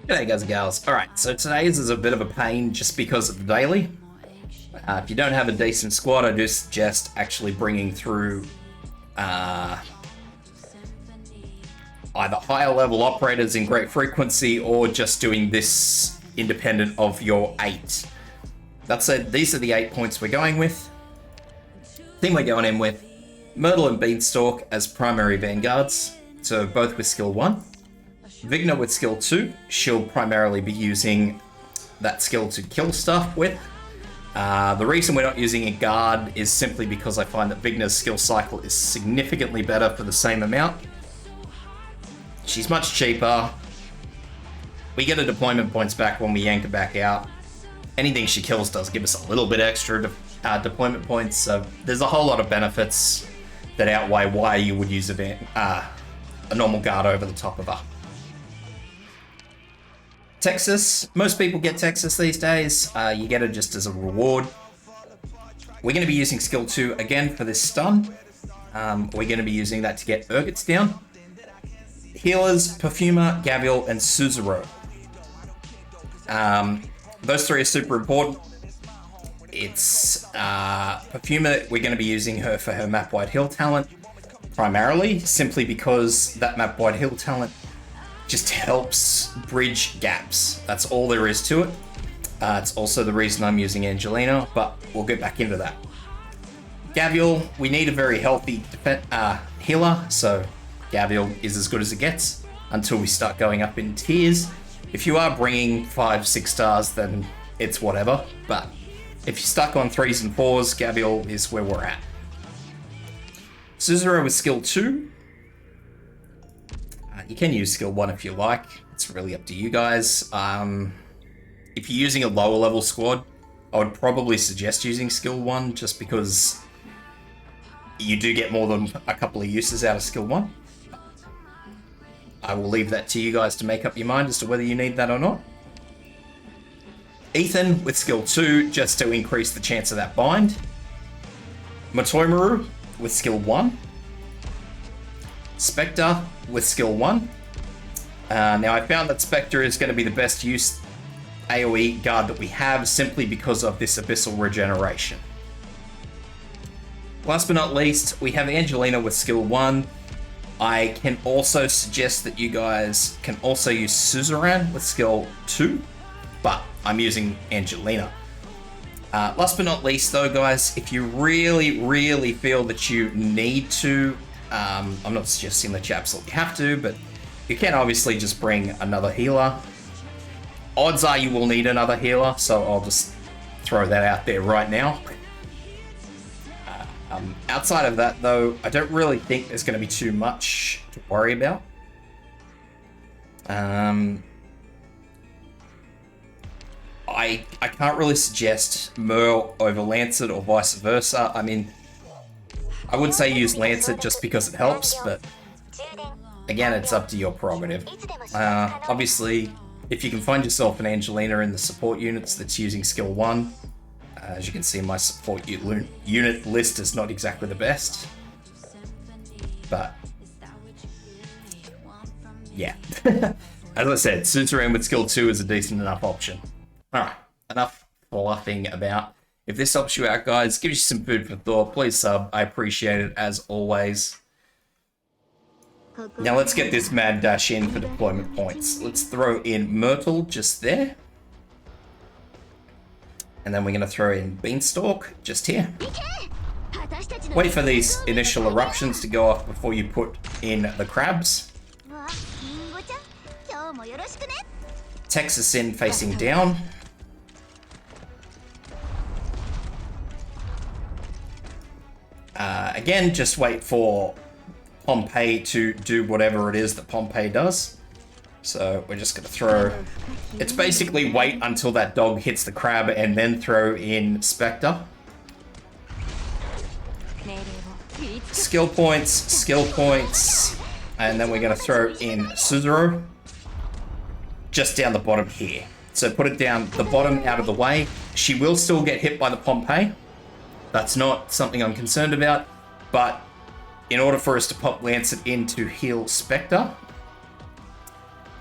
G'day guys and gals. Alright, so today's is a bit of a pain just because of the daily. If you don't have a decent squad, I do suggest actually bringing through either higher level operators in great frequency or just doing this independent of your 8. That said, these are the 8 points we're going with. Thing we're going in with Myrtle and Beanstalk as primary vanguards, so both with skill 1. Vigna with skill 2, she'll primarily be using that skill to kill stuff with. The reason we're not using a guard is simply because I find that Vigna's skill cycle is significantly better for the same amount. She's much cheaper. We get her deployment points back when we yank her back out. Anything she kills does give us a little bit extra deployment points, so there's a whole lot of benefits that outweigh why you would use a normal guard over the top of her. Texas, most people get Texas these days. You get it just as a reward. We're going to be using skill 2 again for this stun. We're going to be using that to get Urgits down. Healers, Perfumer, Gavial, and Suzerain. Those 3 are super important. It's Perfumer, we're going to be using her for her map-wide heal talent, primarily, simply because that map-wide heal talent just helps bridge gaps. That's all there is to it. It's also the reason I'm using Angelina, but we'll get back into that. Gavial, we need a very healthy healer, so Gavial is as good as it gets until we start going up in tiers. If you are bringing 5-6 stars, then it's whatever, but if you're stuck on 3s and 4s, Gavial is where we're at. Suzerain with skill 2. You can use skill 1 if you like. It's really up to you guys. If you're using a lower level squad, I would probably suggest using skill 1 just because you do get more than a couple of uses out of skill 1. I will leave that to you guys to make up your mind as to whether you need that or not. Ethan with skill 2 just to increase the chance of that bind. Matoimaru with skill 1. Spectre with skill 1. Now I found that Spectre is going to be the best use AoE guard that we have simply because of this abyssal regeneration. Last but not least, we have Angelina with skill 1. I can also suggest that you guys can also use Suzerain with skill 2, but I'm using Angelina. Last but not least though, guys, if you really feel that you need to, I'm not suggesting that you absolutely have to, but you can obviously just bring another healer. Odds are you will need another healer, so I'll just throw that out there right now. Outside of that, though, I don't really think there's going to be too much to worry about. I can't really suggest Merle over Lancet or vice versa. I mean, I would say use Lancet just because it helps, but again, it's up to your prerogative. Obviously, if you can find yourself an Angelina in the support units that's using skill 1, as you can see, my support unit list is not exactly the best. But yeah, as I said, Suzerain with skill 2 is a decent enough option. Alright, enough fluffing about. If this helps you out, guys, give you some food for thought, please sub. I appreciate it as always. Now let's get this mad dash in for deployment points. Let's throw in Myrtle just there. And then we're going to throw in Beanstalk just here. Wait for these initial eruptions to go off before you put in the crabs. Texas in facing down. Again, just wait for Pompeii to do whatever it is that Pompeii does. So we're just going to throw... It's basically wait until that dog hits the crab and then throw in Spectre. Skill points, and then we're going to throw in Suzerain just down the bottom here. So put it down the bottom out of the way. She will still get hit by the Pompeii. That's not something I'm concerned about, but in order for us to pop Lancet in to heal Spectre,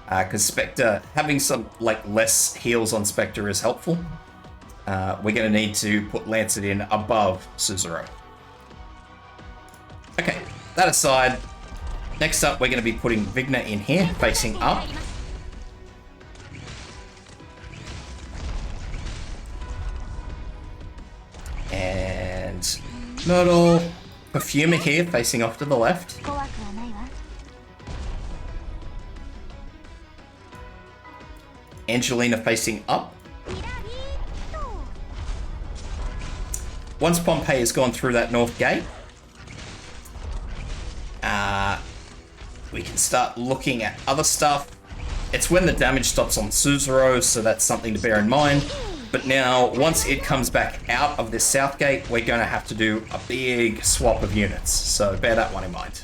Because Spectre, having some like less heals on Spectre is helpful. We're going to need to put Lancet in above Suzerain. Okay, that aside, next up we're going to be putting Vigna in here, facing up. And Myrtle, Perfumer here, facing off to the left. Angelina facing up. Once Pompey has gone through that north gate, we can start looking at other stuff. It's when the damage stops on Suzerain, so that's something to bear in mind. But now, once it comes back out of this south gate, we're going to have to do a big swap of units. So bear that one in mind.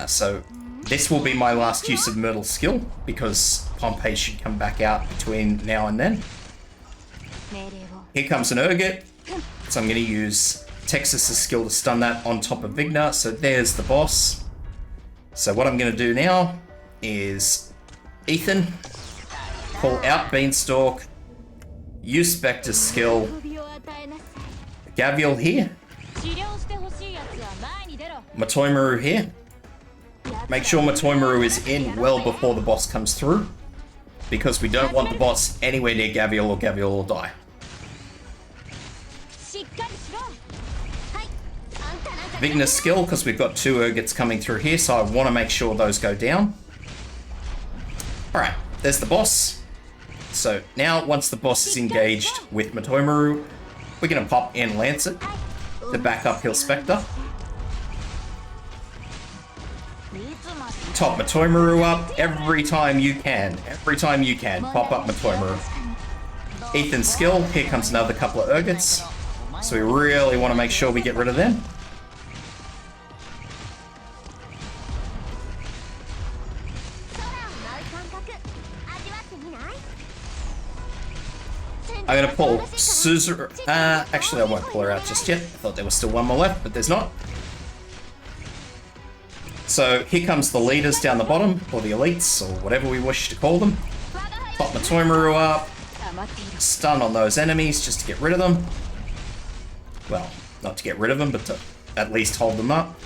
So this will be my last use of Myrtle's skill, because Pompey should come back out between now and then. Here comes an Urgot, so I'm going to use Texas's skill to stun that on top of Vigna. So there's the boss. So what I'm going to do now is Ethan, pull out Beanstalk, use Spectre's skill, Gavial here, Matoimaru here. Make sure Matoimaru is in well before the boss comes through, because we don't want the boss anywhere near Gavial, or Gavial will die. Vigna's skill, because we've got 2 Urgots coming through here, so I want to make sure those go down. Alright, there's the boss. So now, once the boss is engaged with Matoimaru, we're going to pop in Lancet to back up Hill Spectre. Top Matoimaru up every time you can. Every time you can, pop up Matoimaru. Ethan's skill, here comes another couple of Urgots. So we really want to make sure we get rid of them. I'm going to pull Suzerain. Actually, I won't pull her out just yet. I thought there was still one more left, but there's not. So here comes the leaders down the bottom, or the elites, or whatever we wish to call them. Pop Matoimaru up. Stun on those enemies just to get rid of them. Well, not to get rid of them, but to at least hold them up.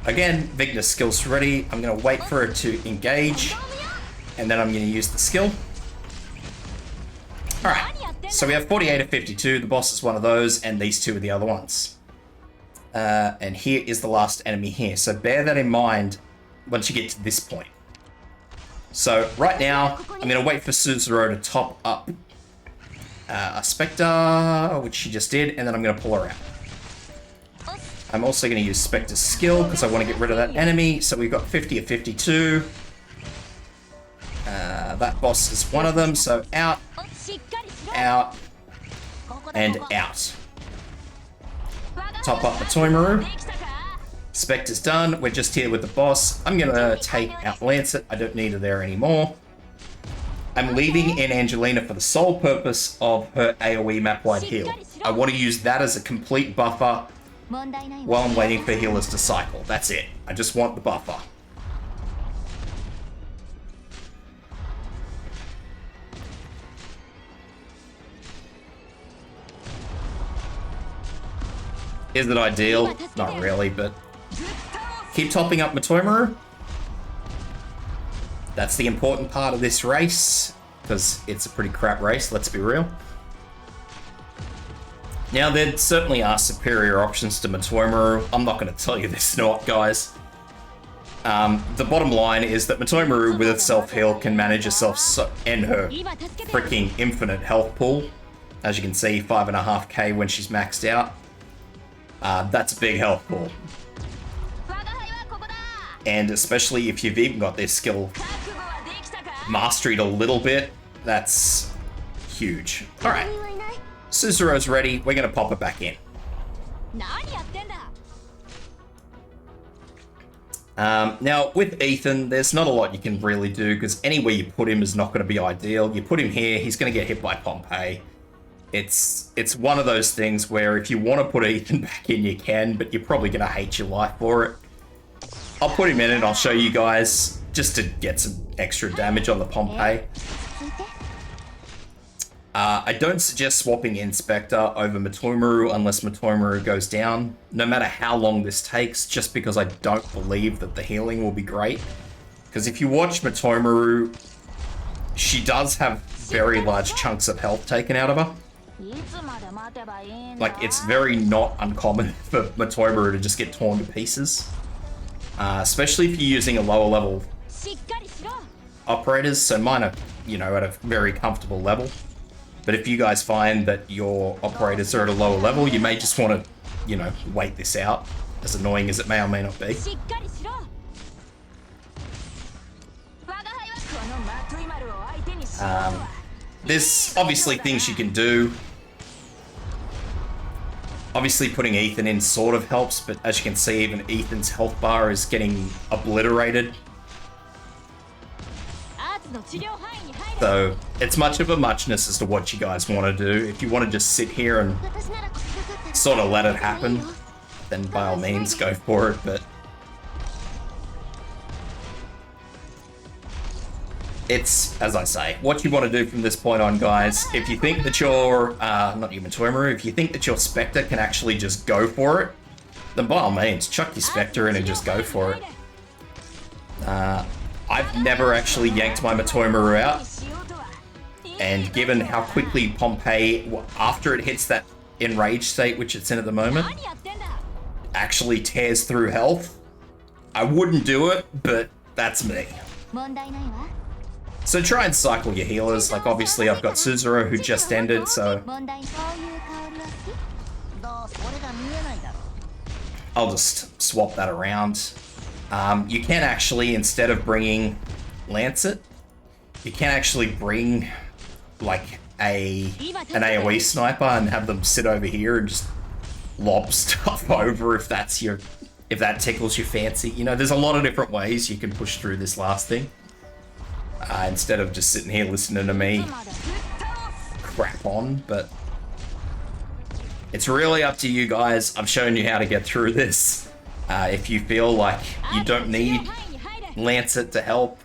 Again, Vigna's skill's ready. I'm going to wait for her to engage, and then I'm going to use the skill. Alright, so we have 48 of 52. The boss is one of those, and these 2 are the other ones. And here is the last enemy here. So bear that in mind once you get to this point. So right now, I'm going to wait for Suzerain to top up a Spectre, which she just did, and then I'm going to pull her out. I'm also going to use Spectre's skill because I want to get rid of that enemy. So we've got 50 of 52. That boss is one of them, so out, out, and out. Top up the Matoimaru. Spectre's done. We're just here with the boss. I'm going to take out Lancet. I don't need her there anymore. I'm leaving in Angelina for the sole purpose of her AoE map-wide heal. I want to use that as a complete buffer while I'm waiting for healers to cycle. That's it. I just want the buffer. Is it ideal? Not really, but keep topping up Matoimaru. That's the important part of this race, because it's a pretty crap race, let's be real. Now, there certainly are superior options to Matoimaru. I'm not going to tell you there's not, guys. The bottom line is that Matoimaru with its self-heal can manage herself and her freaking infinite health pool. As you can see, 5.5k when she's maxed out. That's a big health pool. And especially if you've even got this skill mastered a little bit, that's huge. Alright, Suzerain's ready. We're going to pop it back in. Now, with Ethan, there's not a lot you can really do, because anywhere you put him is not going to be ideal. You put him here, he's going to get hit by Pompey. It's one of those things where if you want to put Ethan back in, you can, but you're probably going to hate your life for it. I'll put him in and I'll show you guys. just to get some extra damage on the Pompeii. I don't suggest swapping Inspector over Matoimaru unless Matoimaru goes down, no matter how long this takes, just because I don't believe that the healing will be great. Because if you watch Matoimaru, she does have very large chunks of health taken out of her. Like, it's very not uncommon for Matoimaru to just get torn to pieces. Especially if you're using a lower level operators, so mine are, you know, at a very comfortable level. But if you guys find that your operators are at a lower level, you may just want to, you know, wait this out, as annoying as it may or may not be. There's obviously things you can do. Obviously putting Ethan in sort of helps, but as you can see, even Ethan's health bar is getting obliterated. So it's much of a muchness as to what you guys want to do. If you want to just sit here and sort of let it happen, then by all means go for it, but it's, as I say, what you want to do from this point on, guys. If you think that your, not even Matoimaru, if you think that your Spectre can actually just go for it, then by all means, chuck your Spectre in and just go for it. I've never actually yanked my Matoimaru out, and given how quickly Pompeii, after it hits that enraged state, which it's in at the moment, actually tears through health, I wouldn't do it, but that's me. So try and cycle your healers. Like, obviously I've got Suzuro who just ended, so I'll just swap that around. You can actually, instead of bringing Lancet, you can actually bring like an AoE sniper and have them sit over here and just lob stuff over if that tickles your fancy. You know, there's a lot of different ways you can push through this last thing. Instead of just sitting here listening to me crap on, but it's really up to you guys. I've shown you how to get through this. If you feel like you don't need Lancet to help,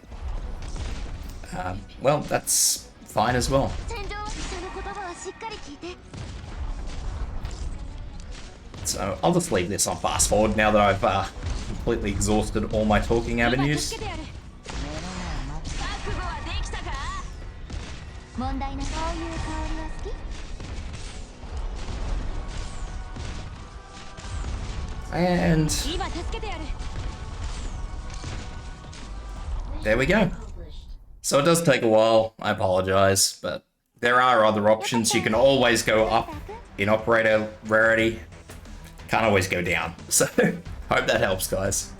well, that's fine as well. So I'll just leave this on fast forward now that I've completely exhausted all my talking avenues. And there we go. So it does take a while, I apologize, but there are other options. You can always go up in operator rarity, can't always go down. So hope that helps, guys.